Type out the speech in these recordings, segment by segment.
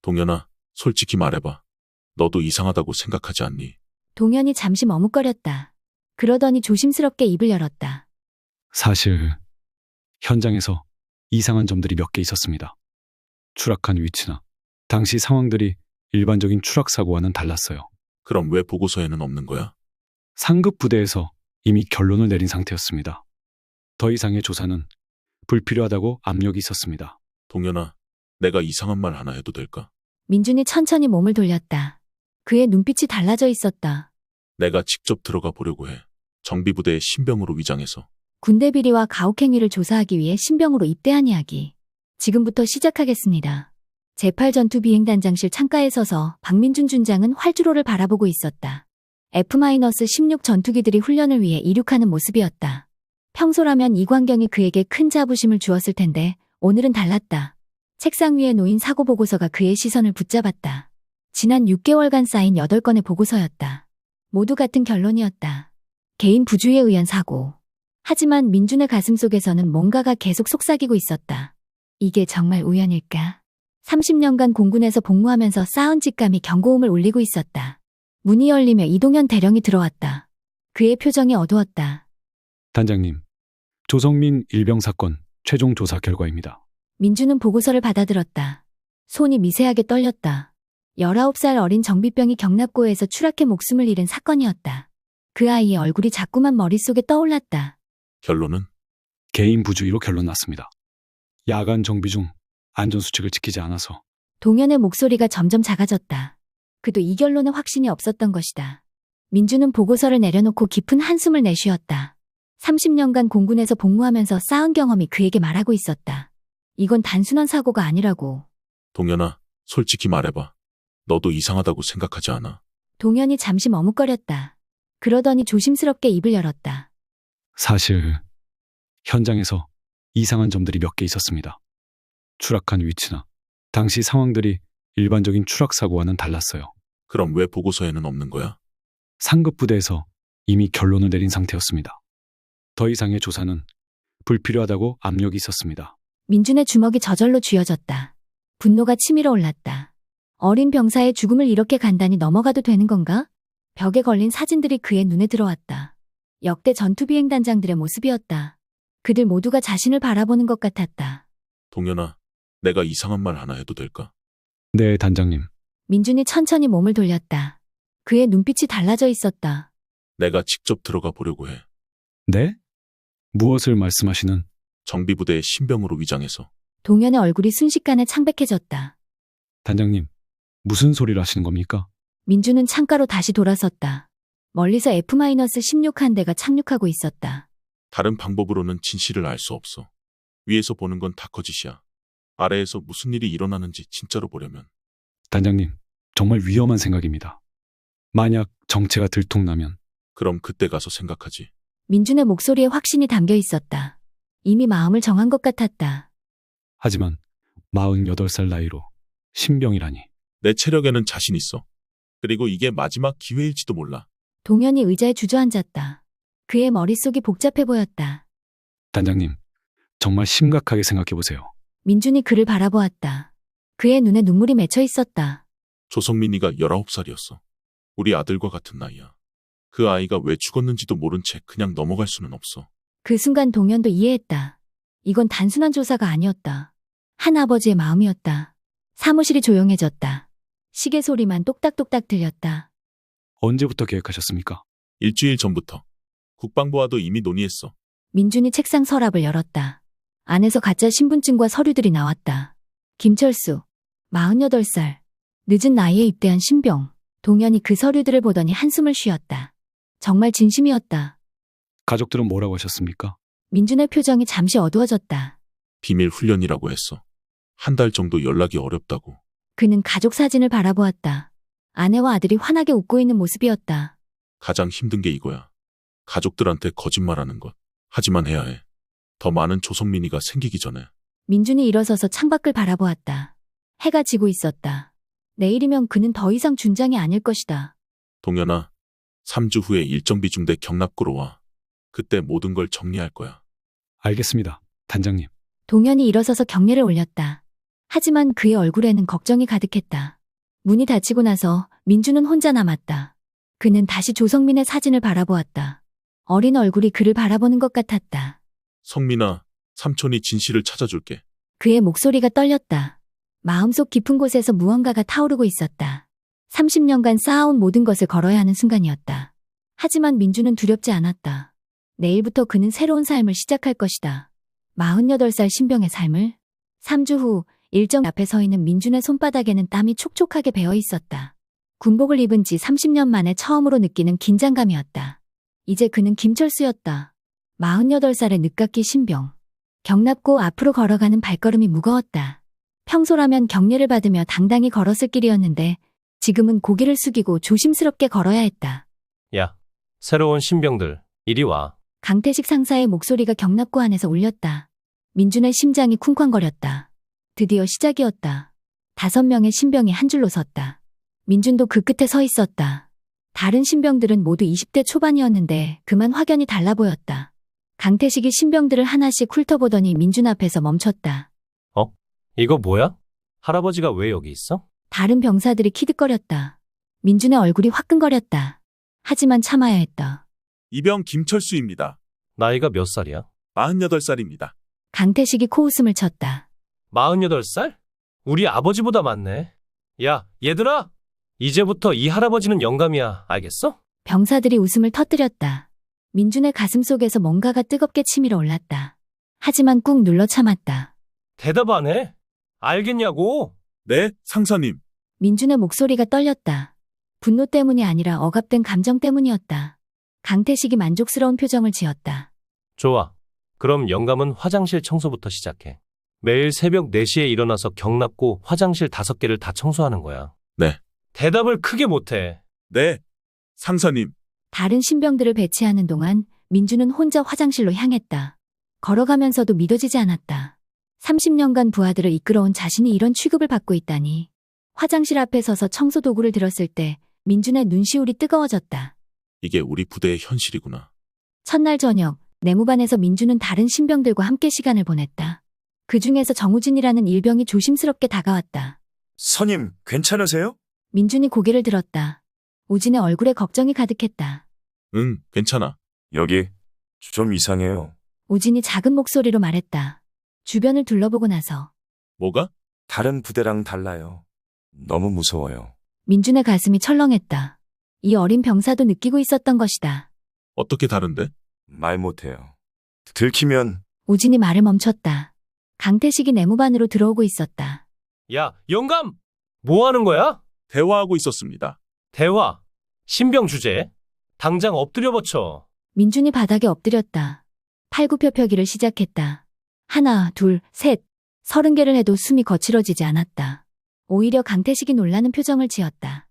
동현아, 솔직히 말해봐. 너도 이상하다고 생각하지 않니? 동현이 잠시 머뭇거렸다. 그러더니 조심스럽게 입을 열었다. 사실 현장에서 이상한 점들이 몇 개 있었습니다. 추락한 위치나 당시 상황들이 일반적인 추락 사고와는 달랐어요. 그럼 왜 보고서에는 없는 거야? 상급 부대에서 이미 결론을 내린 상태였습니다. 더 이상의 조사는 불필요하다고 압력이 있었습니다. 동현아, 내가 이상한 말 하나 해도 될까? 민준이 천천히 몸을 돌렸다. 그의 눈빛이 달라져 있었다. 내가 직접 들어가 보려고 해. 정비부대의 신병으로 위장해서. 군대 비리와 가혹행위를 조사하기 위해 신병으로 입대한 이야기. 지금부터 시작하겠습니다. 제8전투비행단장실 창가에 서서 박민준 준장은 활주로를 바라보고 있었다. F-16 전투기들이 훈련을 위해 이륙하는 모습이었다. 평소라면 이 광경이 그에게 큰 자부심을 주었을 텐데 오늘은 달랐다. 책상 위에 놓인 사고 보고서가 그의 시선을 붙잡았다. 지난 6개월간 쌓인 8건의 보고서였다. 모두 같은 결론이었다. 개인 부주의에 의한 사고. 하지만 민준의 가슴속에서는 뭔가가 계속 속삭이고 있었다. 이게 정말 우연일까? 30년간 공군에서 복무하면서 쌓은 직감이 경고음을 울리고 있었다. 문이 열리며 이동현 대령이 들어왔다. 그의 표정이 어두웠다. 단장님, 조성민 일병 사건 최종 조사 결과입니다. 민준은 보고서를 받아들었다. 손이 미세하게 떨렸다. 19살 어린 정비병이 경납고에서 추락해 목숨을 잃은 사건이었다. 그 아이의 얼굴이 자꾸만 머릿속에 떠올랐다. 결론은? 개인 부주의로 결론 났습니다. 야간 정비 중 안전수칙을 지키지 않아서. 동현의 목소리가 점점 작아졌다. 그도 이 결론에 확신이 없었던 것이다. 민준은 보고서를 내려놓고 깊은 한숨을 내쉬었다. 30년간 공군에서 복무하면서 쌓은 경험이 그에게 말하고 있었다. 이건 단순한 사고가 아니라고. 동현아, 솔직히 말해봐. 너도 이상하다고 생각하지 않아? 동현이 잠시 머뭇거렸다. 그러더니 조심스럽게 입을 열었다. 사실 현장에서 이상한 점들이 몇 개 있었습니다. 추락한 위치나 당시 상황들이 일반적인 추락 사고와는 달랐어요. 그럼 왜 보고서에는 없는 거야? 상급 부대에서 이미 결론을 내린 상태였습니다. 더 이상의 조사는 불필요하다고 압력이 있었습니다. 민준의 주먹이 저절로 쥐어졌다. 분노가 치밀어 올랐다. 어린 병사의 죽음을 이렇게 간단히 넘어가도 되는 건가? 벽에 걸린 사진들이 그의 눈에 들어왔다. 역대 전투비행단장들의 모습이었다. 그들 모두가 자신을 바라보는 것 같았다. 동현아, 내가 이상한 말 하나 해도 될까? 네, 단장님. 민준이 천천히 몸을 돌렸다. 그의 눈빛이 달라져 있었다. 내가 직접 들어가 보려고 해. 네? 무엇을 말씀하시는? 정비부대의 신병으로 위장해서. 동현의 얼굴이 순식간에 창백해졌다. 단장님, 무슨 소리를 하시는 겁니까? 민준은 창가로 다시 돌아섰다. 멀리서 F-16 한 대가 착륙하고 있었다. 다른 방법으로는 진실을 알 수 없어. 위에서 보는 건 다 거짓이야. 아래에서 무슨 일이 일어나는지 진짜로 보려면. 단장님, 정말 위험한 생각입니다. 만약 정체가 들통나면. 그럼 그때 가서 생각하지. 민준의 목소리에 확신이 담겨 있었다. 이미 마음을 정한 것 같았다. 하지만 48살 나이로 신병이라니. 내 체력에는 자신 있어. 그리고 이게 마지막 기회일지도 몰라. 동현이 의자에 주저앉았다. 그의 머릿속이 복잡해 보였다. 단장님, 정말 심각하게 생각해보세요. 민준이 그를 바라보았다. 그의 눈에 눈물이 맺혀 있었다. 조성민이가 19살이었어. 우리 아들과 같은 나이야. 그 아이가 왜 죽었는지도 모른 채 그냥 넘어갈 수는 없어. 그 순간 동현도 이해했다. 이건 단순한 조사가 아니었다. 한 아버지의 마음이었다. 사무실이 조용해졌다. 시계 소리만 똑딱똑딱 들렸다. 언제부터 계획하셨습니까? 일주일 전부터. 국방부와도 이미 논의했어. 민준이 책상 서랍을 열었다. 안에서 가짜 신분증과 서류들이 나왔다. 김철수, 48살. 늦은 나이에 입대한 신병. 동현이 그 서류들을 보더니 한숨을 쉬었다. 정말 진심이었다. 가족들은 뭐라고 하셨습니까? 민준의 표정이 잠시 어두워졌다. 비밀 훈련이라고 했어. 한 달 정도 연락이 어렵다고. 그는 가족 사진을 바라보았다. 아내와 아들이 환하게 웃고 있는 모습이었다. 가장 힘든 게 이거야. 가족들한테 거짓말하는 것. 하지만 해야 해. 더 많은 조성민이가 생기기 전에. 민준이 일어서서 창밖을 바라보았다. 해가 지고 있었다. 내일이면 그는 더 이상 준장이 아닐 것이다. 동현아, 3주 후에 일정비 중대 경납고로 와. 그때 모든 걸 정리할 거야. 알겠습니다, 단장님. 동현이 일어서서 경례를 올렸다. 하지만 그의 얼굴에는 걱정이 가득했다. 문이 닫히고 나서 민주는 혼자 남았다. 그는 다시 조성민의 사진을 바라보았다. 어린 얼굴이 그를 바라보는 것 같았다. 성민아, 삼촌이 진실을 찾아줄게. 그의 목소리가 떨렸다. 마음속 깊은 곳에서 무언가가 타오르고 있었다. 30년간 쌓아온 모든 것을 걸어야 하는 순간이었다. 하지만 민주는 두렵지 않았다. 내일부터 그는 새로운 삶을 시작할 것이다. 48살 신병의 삶을. 3주 후 일정 앞에 서 있는 민준의 손바닥에는 땀이 촉촉하게 배어 있었다. 군복을 입은 지 30년 만에 처음으로 느끼는 긴장감이었다. 이제 그는 김철수였다. 48살의 늦깎이 신병. 경납고 앞으로 걸어가는 발걸음이 무거웠다. 평소라면 격려를 받으며 당당히 걸었을 길이었는데 지금은 고개를 숙이고 조심스럽게 걸어야 했다. 야, 새로운 신병들, 이리 와. 강태식 상사의 목소리가 경납고 안에서 울렸다. 민준의 심장이 쿵쾅거렸다. 드디어 시작이었다. 5명의 신병이 한 줄로 섰다. 민준도 그 끝에 서 있었다. 다른 신병들은 모두 20대 초반이었는데 그만 확연히 달라 보였다. 강태식이 신병들을 하나씩 훑어보더니 민준 앞에서 멈췄다. 이거 뭐야? 할아버지가 왜 여기 있어? 다른 병사들이 키득거렸다. 민준의 얼굴이 화끈거렸다. 하지만 참아야 했다. 이병 김철수입니다. 나이가 몇 살이야? 48살입니다. 강태식이 코웃음을 쳤다. 48살? 우리 아버지보다 많네. 야, 얘들아! 이제부터 이 할아버지는 영감이야. 알겠어? 병사들이 웃음을 터뜨렸다. 민준의 가슴 속에서 뭔가가 뜨겁게 치밀어 올랐다. 하지만 꾹 눌러 참았다. 대답 안 해? 알겠냐고? 네, 상사님. 민준의 목소리가 떨렸다. 분노 때문이 아니라 억압된 감정 때문이었다. 강태식이 만족스러운 표정을 지었다. 좋아. 그럼 영감은 화장실 청소부터 시작해. 매일 새벽 4시에 일어나서 경납고 화장실 5개를 다 청소하는 거야. 네. 대답을 크게 못해. 네, 상사님. 다른 신병들을 배치하는 동안 민준은 혼자 화장실로 향했다. 걸어가면서도 믿어지지 않았다. 30년간 부하들을 이끌어온 자신이 이런 취급을 받고 있다니. 화장실 앞에 서서 청소 도구를 들었을 때 민준의 눈시울이 뜨거워졌다. 이게 우리 부대의 현실이구나. 첫날 저녁, 내무반에서 민준은 다른 신병들과 함께 시간을 보냈다. 그 중에서 정우진이라는 일병이 조심스럽게 다가왔다. 선임, 괜찮으세요? 민준이 고개를 들었다. 우진의 얼굴에 걱정이 가득했다. 응, 괜찮아. 여기 좀 이상해요. 우진이 작은 목소리로 말했다. 주변을 둘러보고 나서 뭐가? 다른 부대랑 달라요. 너무 무서워요. 민준의 가슴이 철렁했다. 이 어린 병사도 느끼고 있었던 것이다. 어떻게 다른데? 말 못해요. 들키면 우진이 말을 멈췄다. 강태식이 내무반으로 들어오고 있었다. 야, 영감! 뭐 하는 거야? 대화하고 있었습니다. 대화. 신병 주제. 당장 엎드려 버쳐. 민준이 바닥에 엎드렸다. 팔굽혀펴기를 시작했다. 하나, 둘, 셋. 30개를 해도 숨이 거칠어지지 않았다. 오히려 강태식이 놀라는 표정을 지었다.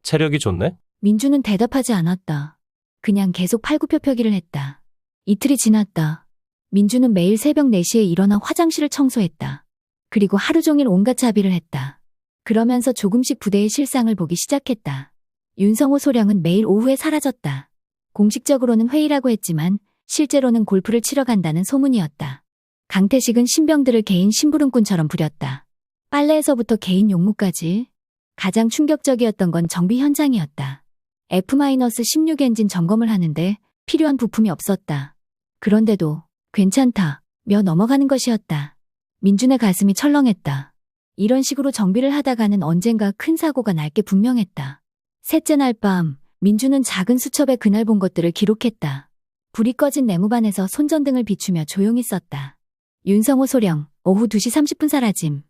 체력이 좋네? 민준은 대답하지 않았다. 그냥 계속 팔굽혀펴기를 했다. 이틀이 지났다. 민준은 매일 새벽 4시에 일어나 화장실을 청소했다. 그리고 하루 종일 온갖 자비를 했다. 그러면서 조금씩 부대의 실상을 보기 시작했다. 윤성호 소령은 매일 오후에 사라졌다. 공식적으로는 회의라고 했지만 실제로는 골프를 치러 간다는 소문이었다. 강태식은 신병들을 개인 심부름꾼처럼 부렸다. 빨래에서부터 개인 용무까지. 가장 충격적이었던 건 정비 현장이었다. F-16 엔진 점검을 하는데 필요한 부품이 없었다. 그런데도 괜찮다 며 넘어가는 것이었다. 민준의 가슴이 철렁했다. 이런 식으로 정비를 하다가는 언젠가 큰 사고가 날 게 분명했다. 셋째 날 밤, 민준은 작은 수첩에 그날 본 것들을 기록했다. 불이 꺼진 내무반에서 손전등을 비추며 조용히 썼다. 윤성호 소령, 오후 2시 30분 사라짐.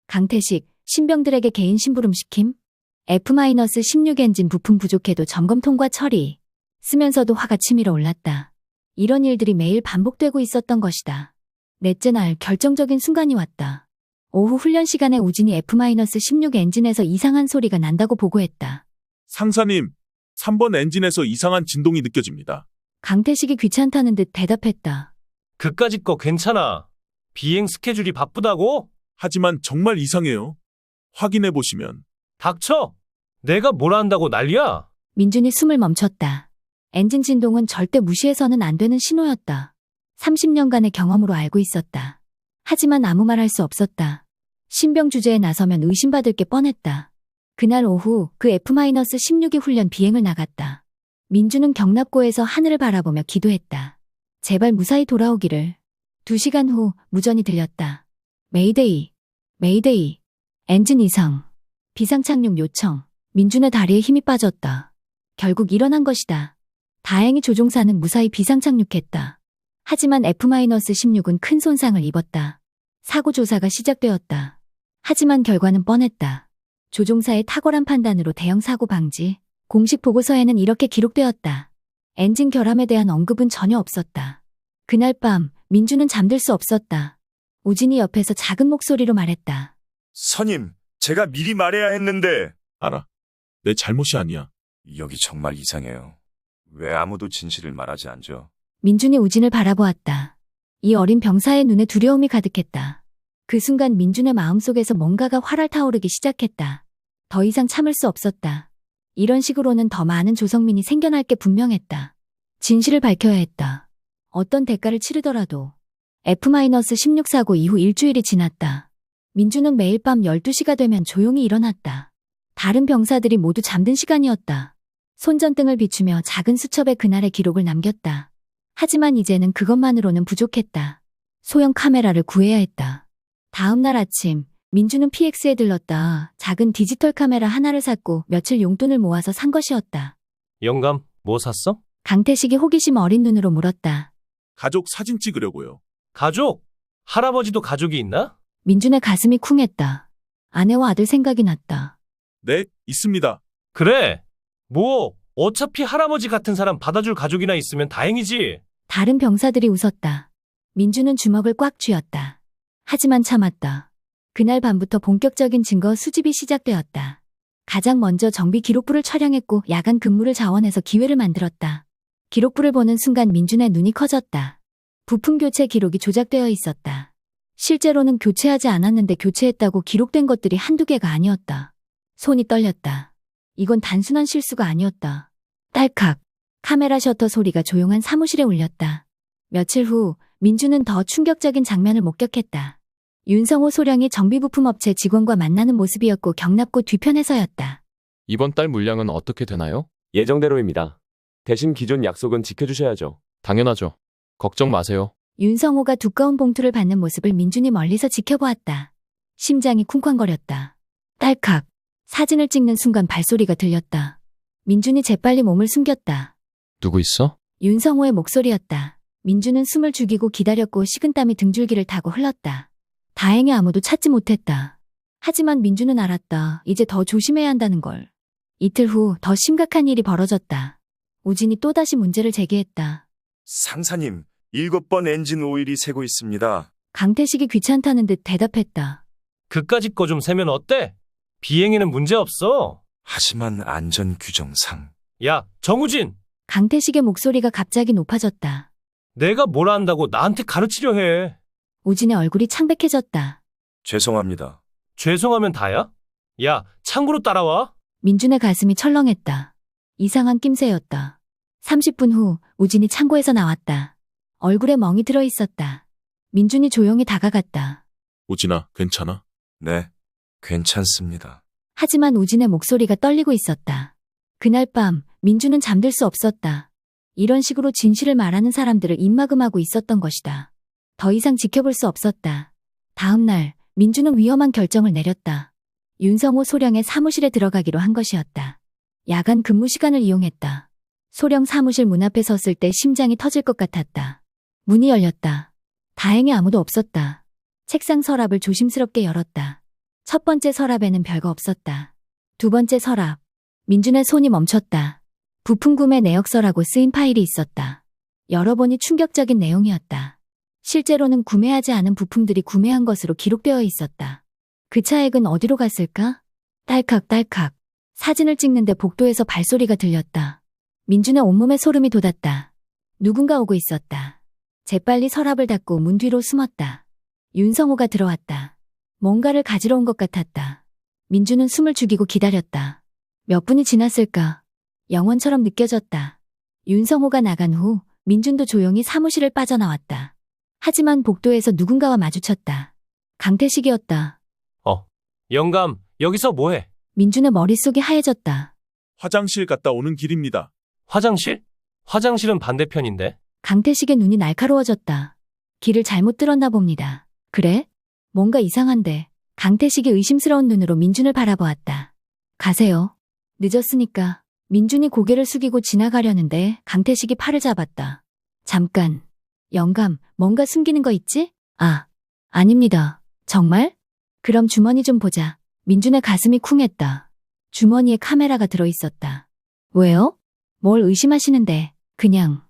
강태식, 신병들에게 개인 심부름 시킴. F-16 엔진 부품 부족해도 점검 통과 처리. 쓰면서도 화가 치밀어 올랐다. 이런 일들이 매일 반복되고 있었던 것이다. 넷째 날 결정적인 순간이 왔다. 오후 훈련 시간에 우진이 F-16 엔진에서 이상한 소리가 난다고 보고했다. 상사님, 3번 엔진에서 이상한 진동이 느껴집니다. 강태식이 귀찮다는 듯 대답했다. 그까짓 거 괜찮아. 비행 스케줄이 바쁘다고? 하지만 정말 이상해요. 확인해 보시면. 닥쳐! 내가 뭘 한다고 난리야? 민준이 숨을 멈췄다. 엔진 진동은 절대 무시해서는 안 되는 신호였다. 30년간의 경험으로 알고 있었다. 하지만 아무 말 할 수 없었다. 신병 주제에 나서면 의심받을 게 뻔했다. 그날 오후 그 F-16이 훈련 비행을 나갔다. 민주는 경납고에서 하늘을 바라보며 기도했다. 제발 무사히 돌아오기를. 2시간 후 무전이 들렸다. 메이데이, 메이데이, 엔진 이상, 비상 착륙 요청. 민준의 다리에 힘이 빠졌다. 결국 일어난 것이다. 다행히 조종사는 무사히 비상 착륙했다. 하지만 F-16은 큰 손상을 입었다. 사고 조사가 시작되었다. 하지만 결과는 뻔했다. 조종사의 탁월한 판단으로 대형 사고 방지. 공식 보고서에는 이렇게 기록되었다. 엔진 결함에 대한 언급은 전혀 없었다. 그날 밤 민주는 잠들 수 없었다. 우진이 옆에서 작은 목소리로 말했다. 선임, 제가 미리 말해야 했는데. 알아. 내 잘못이 아니야. 여기 정말 이상해요. 왜 아무도 진실을 말하지 않죠? 민준이 우진을 바라보았다. 이 어린 병사의 눈에 두려움이 가득했다. 그 순간 민준의 마음속에서 뭔가가 활활 타오르기 시작했다. 더 이상 참을 수 없었다. 이런 식으로는 더 많은 조성민이 생겨날 게 분명했다. 진실을 밝혀야 했다. 어떤 대가를 치르더라도. F-16 사고 이후 일주일이 지났다. 민준은 매일 밤 12시가 되면 조용히 일어났다. 다른 병사들이 모두 잠든 시간이었다. 손전등을 비추며 작은 수첩에 그날의 기록을 남겼다. 하지만 이제는 그것만으로는 부족했다. 소형 카메라를 구해야 했다. 다음 날 아침, 민주는 PX에 들렀다. 작은 디지털 카메라 하나를 샀고 며칠 용돈을 모아서 산 것이었다. 영감, 뭐 샀어? 강태식이 호기심 어린 눈으로 물었다. 가족 사진 찍으려고요. 가족? 할아버지도 가족이 있나? 민준의 가슴이 쿵했다. 아내와 아들 생각이 났다. 네, 있습니다. 그래. 뭐 어차피 할아버지 같은 사람 받아줄 가족이나 있으면 다행이지. 다른 병사들이 웃었다. 민주는 주먹을 꽉 쥐었다. 하지만 참았다. 그날 밤부터 본격적인 증거 수집이 시작되었다. 가장 먼저 정비 기록부를 촬영했고 야간 근무를 자원해서 기회를 만들었다. 기록부를 보는 순간 민준의 눈이 커졌다. 부품 교체 기록이 조작되어 있었다. 실제로는 교체하지 않았는데 교체했다고 기록된 것들이 한두 개가 아니었다. 손이 떨렸다. 이건 단순한 실수가 아니었다. 딸칵. 카메라 셔터 소리가 조용한 사무실에 울렸다. 며칠 후 민주는 더 충격적인 장면을 목격했다. 윤성호 소령이 정비부품업체 직원과 만나는 모습이었고 경납고 뒤편에서였다. 이번 달 물량은 어떻게 되나요? 예정대로입니다. 대신 기존 약속은 지켜주셔야죠. 당연하죠. 걱정 마세요. 윤성호가 두꺼운 봉투를 받는 모습을 민준이 멀리서 지켜보았다. 심장이 쿵쾅거렸다. 딸칵. 사진을 찍는 순간 발소리가 들렸다. 민준이 재빨리 몸을 숨겼다. 누구 있어? 윤성호의 목소리였다. 민준은 숨을 죽이고 기다렸고 식은땀이 등줄기를 타고 흘렀다. 다행히 아무도 찾지 못했다. 하지만 민준은 알았다. 이제 더 조심해야 한다는 걸. 이틀 후 더 심각한 일이 벌어졌다. 우진이 또다시 문제를 제기했다. 상사님, 7번 엔진 오일이 새고 있습니다. 강태식이 귀찮다는 듯 대답했다. 그까짓 거 좀 세면 어때? 비행에는 문제 없어. 하지만 안전 규정상. 야, 정우진! 강태식의 목소리가 갑자기 높아졌다. 내가 뭘 안다고 나한테 가르치려 해. 우진의 얼굴이 창백해졌다. 죄송합니다. 죄송하면 다야? 야, 창구로 따라와. 민준의 가슴이 철렁했다. 이상한 낌새였다. 30분 후 우진이 창고에서 나왔다. 얼굴에 멍이 들어 있었다. 민준이 조용히 다가갔다. 우진아, 괜찮아? 네, 괜찮습니다. 하지만 우진의 목소리가 떨리고 있었다. 그날 밤 민준은 잠들 수 없었다. 이런 식으로 진실을 말하는 사람들을 입막음하고 있었던 것이다. 더 이상 지켜볼 수 없었다. 다음 날 민준은 위험한 결정을 내렸다. 윤성호 소령의 사무실에 들어가기로 한 것이었다. 야간 근무 시간을 이용했다. 소령 사무실 문 앞에 섰을 때 심장이 터질 것 같았다. 문이 열렸다. 다행히 아무도 없었다. 책상 서랍을 조심스럽게 열었다. 첫 번째 서랍에는 별거 없었다. 두 번째 서랍. 민준의 손이 멈췄다. 부품 구매 내역서라고 쓰인 파일이 있었다. 열어보니 충격적인 내용이었다. 실제로는 구매하지 않은 부품들이 구매한 것으로 기록되어 있었다. 그 차액은 어디로 갔을까? 딸칵딸칵. 사진을 찍는데 복도에서 발소리가 들렸다. 민준의 온몸에 소름이 돋았다. 누군가 오고 있었다. 재빨리 서랍을 닫고 문 뒤로 숨었다. 윤성호가 들어왔다. 뭔가를 가지러 온 것 같았다. 민준은 숨을 죽이고 기다렸다. 몇 분이 지났을까? 영원처럼 느껴졌다. 윤성호가 나간 후 민준도 조용히 사무실을 빠져나왔다. 하지만 복도에서 누군가와 마주쳤다. 강태식이었다. 영감, 여기서 뭐해? 민준의 머릿속이 하얘졌다. 화장실 갔다 오는 길입니다. 화장실? 화장실은 반대편인데? 강태식의 눈이 날카로워졌다. 길을 잘못 들었나 봅니다. 그래? 뭔가 이상한데. 강태식이 의심스러운 눈으로 민준을 바라보았다. 가세요. 늦었으니까. 민준이 고개를 숙이고 지나가려는데 강태식이 팔을 잡았다. 잠깐. 영감, 뭔가 숨기는 거 있지? 아, 아닙니다. 정말? 그럼 주머니 좀 보자. 민준의 가슴이 쿵했다. 주머니에 카메라가 들어있었다. 왜요? 뭘 의심하시는데? 그냥.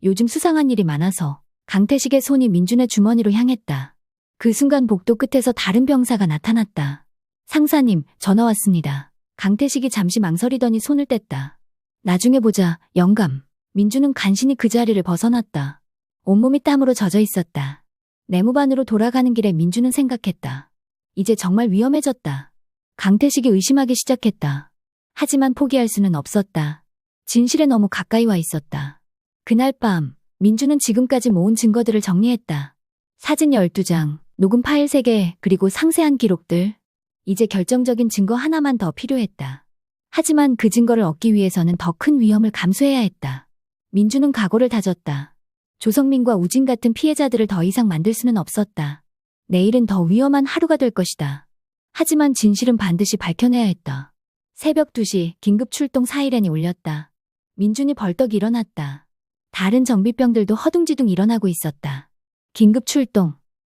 요즘 수상한 일이 많아서. 강태식의 손이 민준의 주머니로 향했다. 그 순간 복도 끝에서 다른 병사가 나타났다. 상사님, 전화 왔습니다. 강태식이 잠시 망설이더니 손을 뗐다. 나중에 보자, 영감. 민준은 간신히 그 자리를 벗어났다. 온몸이 땀으로 젖어 있었다. 내무반으로 돌아가는 길에 민준은 생각했다. 이제 정말 위험해졌다. 강태식이 의심하기 시작했다. 하지만 포기할 수는 없었다. 진실에 너무 가까이 와 있었다. 그날 밤, 민준은 지금까지 모은 증거들을 정리했다. 사진 12장, 녹음 파일 3개, 그리고 상세한 기록들. 이제 결정적인 증거 하나만 더 필요했다. 하지만 그 증거를 얻기 위해서는 더 큰 위험을 감수해야 했다. 민준은 각오를 다졌다. 조성민과 우진 같은 피해자들을 더 이상 만들 수는 없었다. 내일은 더 위험한 하루가 될 것이다. 하지만 진실은 반드시 밝혀내야 했다. 새벽 2시 긴급 출동 사이렌이 울렸다. 민준이 벌떡 일어났다. 다른 정비병들도 허둥지둥 일어나고 있었다. 긴급 출동.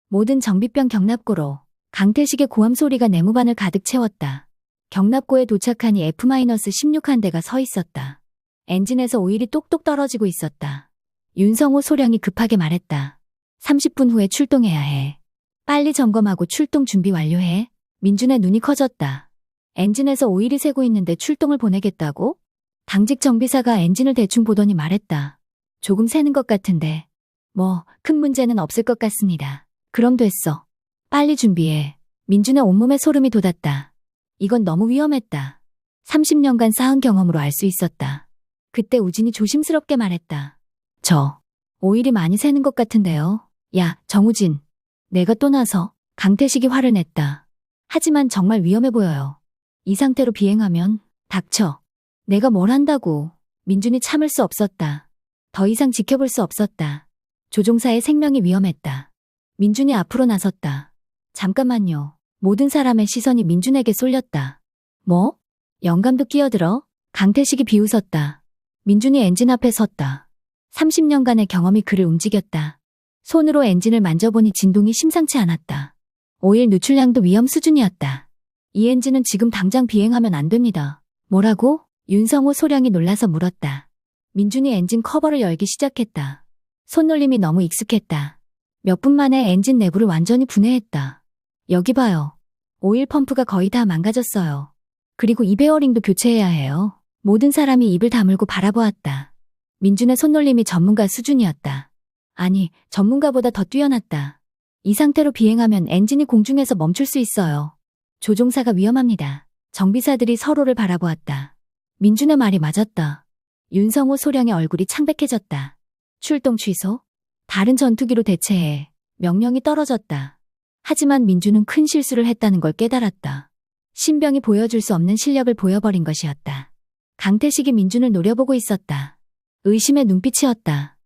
모든 정비병 경납고로. 강태식의 고함 소리가 내무반을 가득 채웠다. 경납고에 도착하니 F-16한 대가 서 있었다. 엔진에서 오일이 똑똑 떨어지고 있었다. 윤성호 소령이 급하게 말했다. 30분 후에 출동해야 해. 빨리 점검하고 출동 준비 완료해. 민준의 눈이 커졌다. 엔진에서 오일이 새고 있는데 출동을 보내겠다고? 당직 정비사가 엔진을 대충 보더니 말했다. 조금 새는 것 같은데. 뭐, 큰 문제는 없을 것 같습니다. 그럼 됐어. 빨리 준비해. 민준의 온몸에 소름이 돋았다. 이건 너무 위험했다. 30년간 쌓은 경험으로 알 수 있었다. 그때 우진이 조심스럽게 말했다. 저, 오일이 많이 새는 것 같은데요. 야, 정우진. 내가 또 나서. 강태식이 화를 냈다. 하지만 정말 위험해 보여요. 이 상태로 비행하면. 닥쳐. 내가 뭘 한다고. 민준이 참을 수 없었다. 더 이상 지켜볼 수 없었다. 조종사의 생명이 위험했다. 민준이 앞으로 나섰다. 잠깐만요. 모든 사람의 시선이 민준에게 쏠렸다. 뭐? 영감도 끼어들어? 강태식이 비웃었다. 민준이 엔진 앞에 섰다. 30년간의 경험이 그를 움직였다. 손으로 엔진을 만져보니 진동이 심상치 않았다. 오일 누출량도 위험 수준이었다. 이 엔진은 지금 당장 비행하면 안 됩니다. 뭐라고? 윤성호 소령이 놀라서 물었다. 민준이 엔진 커버를 열기 시작했다. 손놀림이 너무 익숙했다. 몇 분 만에 엔진 내부를 완전히 분해했다. 여기 봐요. 오일 펌프가 거의 다 망가졌어요. 그리고 이 베어링도 교체해야 해요. 모든 사람이 입을 다물고 바라보았다. 민준의 손놀림이 전문가 수준이었다. 아니, 전문가보다 더 뛰어났다. 이 상태로 비행하면 엔진이 공중에서 멈출 수 있어요. 조종사가 위험합니다. 정비사들이 서로를 바라보았다. 민준의 말이 맞았다. 윤성호 소령의 얼굴이 창백해졌다. 출동 취소? 다른 전투기로 대체해. 명령이 떨어졌다. 하지만 민준은 큰 실수를 했다는 걸 깨달았다. 신병이 보여줄 수 없는 실력을 보여버린 것이었다. 강태식이 민준을 노려보고 있었다. 의심의 눈빛이었다.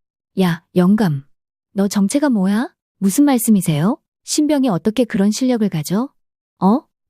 야, 영감. 너 정체가 뭐야? 무슨 말씀이세요? 신병이 어떻게 그런 실력을 가져?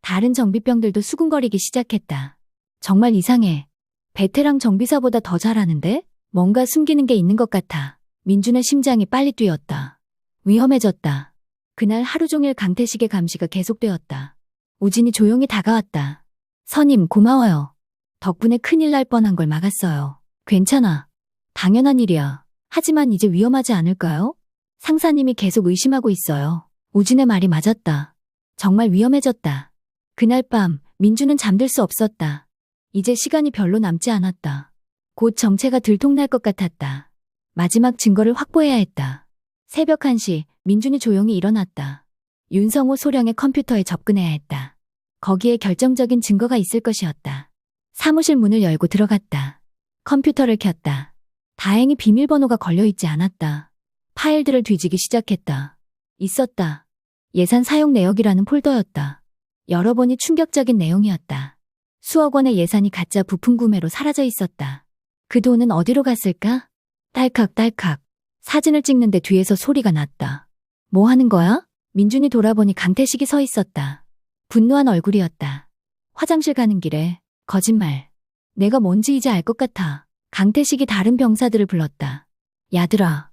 다른 정비병들도 수군거리기 시작했다. 정말 이상해. 베테랑 정비사보다 더 잘하는데? 뭔가 숨기는 게 있는 것 같아. 민준의 심장이 빨리 뛰었다. 위험해졌다. 그날 하루 종일 강태식의 감시가 계속되었다. 우진이 조용히 다가왔다. 선임, 고마워요. 덕분에 큰일 날 뻔한 걸 막았어요. 괜찮아. 당연한 일이야. 하지만 이제 위험하지 않을까요? 상사님이 계속 의심하고 있어요. 우진의 말이 맞았다. 정말 위험해졌다. 그날 밤, 민준은 잠들 수 없었다. 이제 시간이 별로 남지 않았다. 곧 정체가 들통날 것 같았다. 마지막 증거를 확보해야 했다. 새벽 1시, 민준이 조용히 일어났다. 윤성호 소령의 컴퓨터에 접근해야 했다. 거기에 결정적인 증거가 있을 것이었다. 사무실 문을 열고 들어갔다. 컴퓨터를 켰다. 다행히 비밀번호가 걸려있지 않았다. 파일들을 뒤지기 시작했다. 있었다. 예산 사용 내역이라는 폴더였다. 열어보니 충격적인 내용이었다. 수억 원의 예산이 가짜 부품 구매로 사라져 있었다. 그 돈은 어디로 갔을까? 딸칵딸칵. 사진을 찍는데 뒤에서 소리가 났다. 뭐 하는 거야? 민준이 돌아보니 강태식이 서 있었다. 분노한 얼굴이었다. 화장실 가는 길에. 거짓말. 내가 뭔지 이제 알 것 같아. 강태식이 다른 병사들을 불렀다. 야들아.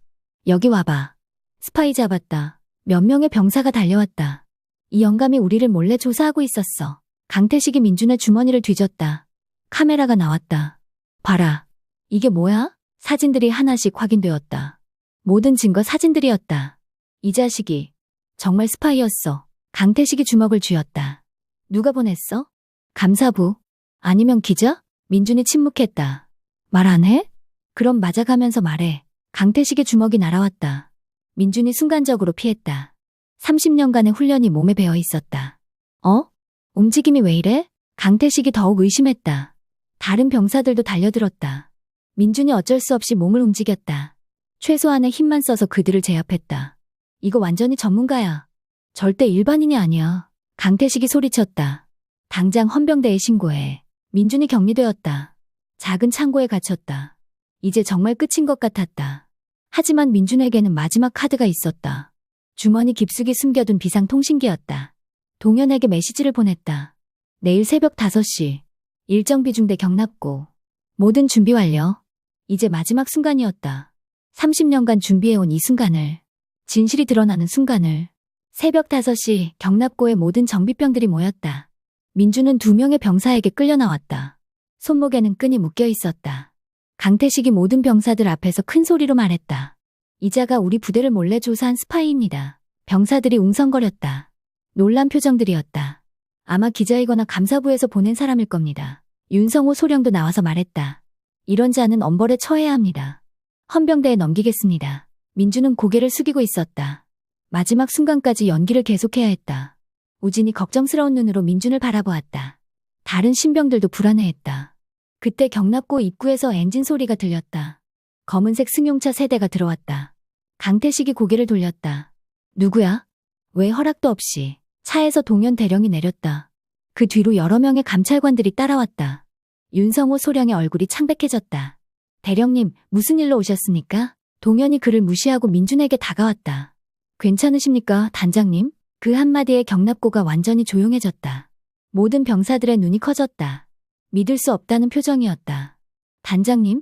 여기 와봐. 스파이 잡았다. 몇 명의 병사가 달려왔다. 이 영감이 우리를 몰래 조사하고 있었어. 강태식이 민준의 주머니를 뒤졌다. 카메라가 나왔다. 봐라. 이게 뭐야? 사진들이 하나씩 확인되었다. 모든 증거 사진들이었다. 이 자식이 정말 스파이였어. 강태식이 주먹을 쥐었다. 누가 보냈어? 감사부. 아니면 기자? 민준이 침묵했다. 말 안 해? 그럼 맞아가면서 말해. 강태식의 주먹이 날아왔다. 민준이 순간적으로 피했다. 30년간의 훈련이 몸에 배어 있었다. 움직임이 왜 이래? 강태식이 더욱 의심했다. 다른 병사들도 달려들었다. 민준이 어쩔 수 없이 몸을 움직였다. 최소한의 힘만 써서 그들을 제압했다. 이거 완전히 전문가야. 절대 일반인이 아니야. 강태식이 소리쳤다. 당장 헌병대에 신고해. 민준이 격리되었다. 작은 창고에 갇혔다. 이제 정말 끝인 것 같았다. 하지만 민준에게는 마지막 카드가 있었다. 주머니 깊숙이 숨겨둔 비상통신기였다. 동현에게 메시지를 보냈다. 내일 새벽 5시. 일정 비중대 경납고. 모든 준비 완료. 이제 마지막 순간이었다. 30년간 준비해온 이 순간을. 진실이 드러나는 순간을. 새벽 5시 경납고에 모든 정비병들이 모였다. 민준은 2명의 병사에게 끌려 나왔다. 손목에는 끈이 묶여 있었다. 강태식이 모든 병사들 앞에서 큰 소리로 말했다. 이자가 우리 부대를 몰래 조사한 스파이입니다. 병사들이 웅성거렸다. 놀란 표정들이었다. 아마 기자이거나 감사부에서 보낸 사람일 겁니다. 윤성호 소령도 나와서 말했다. 이런 자는 엄벌에 처해야 합니다. 헌병대에 넘기겠습니다. 민준은 고개를 숙이고 있었다. 마지막 순간까지 연기를 계속해야 했다. 우진이 걱정스러운 눈으로 민준을 바라보았다. 다른 신병들도 불안해했다. 그때 경납고 입구에서 엔진 소리가 들렸다. 검은색 승용차 세대가 들어왔다. 강태식이 고개를 돌렸다. 누구야? 왜 허락도 없이. 차에서 동현 대령이 내렸다. 그 뒤로 여러 명의 감찰관들이 따라왔다. 윤성호 소령의 얼굴이 창백해졌다. 대령님, 무슨 일로 오셨습니까? 동현이 그를 무시하고 민준에게 다가왔다. 괜찮으십니까, 단장님? 그 한마디에 경납고가 완전히 조용해졌다. 모든 병사들의 눈이 커졌다. 믿을 수 없다는 표정이었다. 단장님?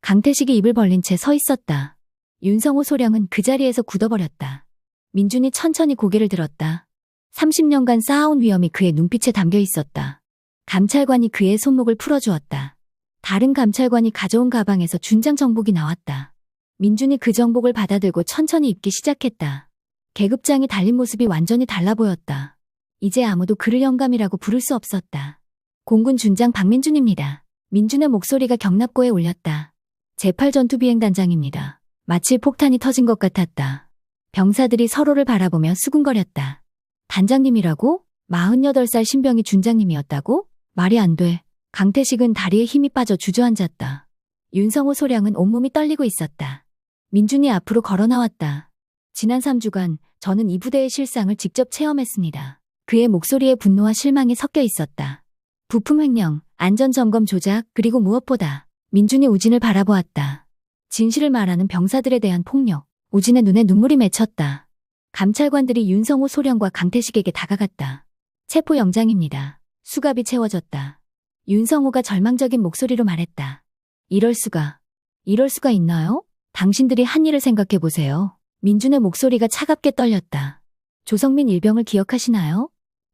강태식이 입을 벌린 채 서 있었다. 윤성호 소령은 그 자리에서 굳어버렸다. 민준이 천천히 고개를 들었다. 30년간 쌓아온 위험이 그의 눈빛에 담겨 있었다. 감찰관이 그의 손목을 풀어주었다. 다른 감찰관이 가져온 가방에서 준장 정복이 나왔다. 민준이 그 정복을 받아들고 천천히 입기 시작했다. 계급장이 달린 모습이 완전히 달라 보였다. 이제 아무도 그를 영감이라고 부를 수 없었다. 공군 준장 박민준입니다. 민준의 목소리가 경납고에 울렸다. 제8전투비행단장입니다. 마치 폭탄이 터진 것 같았다. 병사들이 서로를 바라보며 수군거렸다. 단장님이라고? 48살 신병이 준장님이었다고? 말이 안 돼. 강태식은 다리에 힘이 빠져 주저앉았다. 윤성호 소령은 온몸이 떨리고 있었다. 민준이 앞으로 걸어 나왔다. 지난 3주간 저는 이 부대의 실상을 직접 체험했습니다. 그의 목소리에 분노와 실망이 섞여 있었다. 부품 횡령, 안전점검 조작, 그리고 무엇보다 민준이 우진을 바라보았다. 진실을 말하는 병사들에 대한 폭력, 우진의 눈에 눈물이 맺혔다. 감찰관들이 윤성호 소령과 강태식에게 다가갔다. 체포영장입니다. 수갑이 채워졌다. 윤성호가 절망적인 목소리로 말했다. 이럴 수가 있나요? 당신들이 한 일을 생각해보세요. 민준의 목소리가 차갑게 떨렸다. 조성민 일병을 기억하시나요?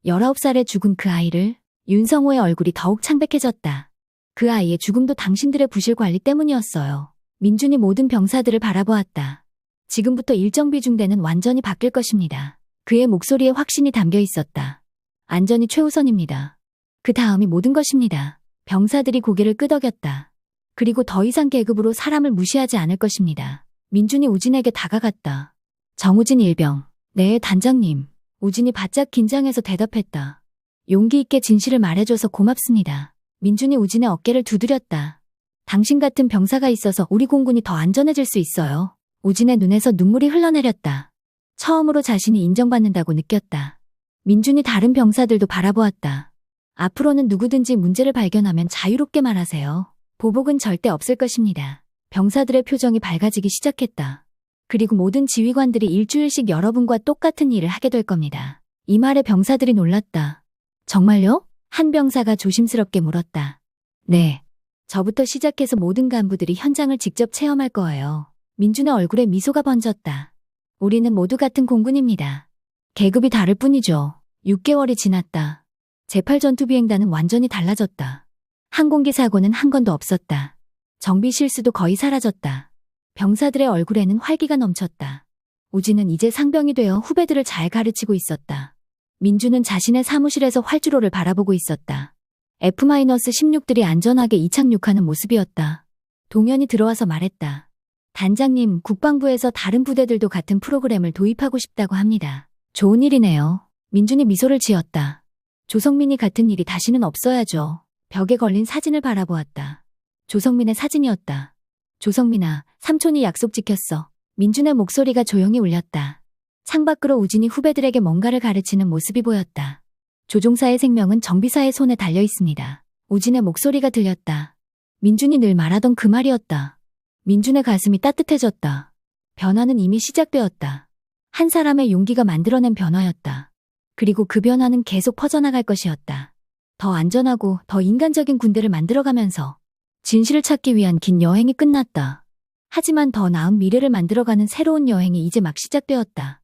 19살에 죽은 그 아이를. 윤성호의 얼굴이 더욱 창백해졌다. 그 아이의 죽음도 당신들의 부실 관리 때문이었어요. 민준이 모든 병사들을 바라보았다. 지금부터 일정 비중대는 완전히 바뀔 것입니다. 그의 목소리에 확신이 담겨 있었다. 안전이 최우선입니다. 그 다음이 모든 것입니다. 병사들이 고개를 끄덕였다. 그리고 더 이상 계급으로 사람을 무시하지 않을 것입니다. 민준이 우진에게 다가갔다. 정우진 일병. 네, 단장님. 우진이 바짝 긴장해서 대답했다. 용기 있게 진실을 말해줘서 고맙습니다. 민준이 우진의 어깨를 두드렸다. 당신 같은 병사가 있어서 우리 공군이 더 안전해질 수 있어요. 우진의 눈에서 눈물이 흘러내렸다. 처음으로 자신이 인정받는다고 느꼈다. 민준이 다른 병사들도 바라보았다. 앞으로는 누구든지 문제를 발견하면 자유롭게 말하세요. 보복은 절대 없을 것입니다. 병사들의 표정이 밝아지기 시작했다. 그리고 모든 지휘관들이 일주일씩 여러분과 똑같은 일을 하게 될 겁니다. 이 말에 병사들이 놀랐다. 정말요? 한 병사가 조심스럽게 물었다. 네. 저부터 시작해서 모든 간부들이 현장을 직접 체험할 거예요. 민준의 얼굴에 미소가 번졌다. 우리는 모두 같은 공군입니다. 계급이 다를 뿐이죠. 6개월이 지났다. 제8전투비행단은 완전히 달라졌다. 항공기 사고는 한 건도 없었다. 정비 실수도 거의 사라졌다. 병사들의 얼굴에는 활기가 넘쳤다. 우진은 이제 상병이 되어 후배들을 잘 가르치고 있었다. 민주는 자신의 사무실에서 활주로를 바라보고 있었다. F-16들이 안전하게 이착륙하는 모습이었다. 동현이 들어와서 말했다. 단장님, 국방부에서 다른 부대들도 같은 프로그램을 도입하고 싶다고 합니다. 좋은 일이네요. 민준이 미소를 지었다. 조성민이 같은 일이 다시는 없어야죠. 벽에 걸린 사진을 바라보았다. 조성민의 사진이었다. 조성민아, 삼촌이 약속 지켰어. 민준의 목소리가 조용히 울렸다. 창밖으로 우진이 후배들에게 뭔가를 가르치는 모습이 보였다. 조종사의 생명은 정비사의 손에 달려 있습니다. 우진의 목소리가 들렸다. 민준이 늘 말하던 그 말이었다. 민준의 가슴이 따뜻해졌다. 변화는 이미 시작되었다. 한 사람의 용기가 만들어낸 변화였다. 그리고 그 변화는 계속 퍼져나갈 것이었다. 더 안전하고 더 인간적인 군대를 만들어가면서 진실을 찾기 위한 긴 여행이 끝났다. 하지만 더 나은 미래를 만들어가는 새로운 여행이 이제 막 시작되었다.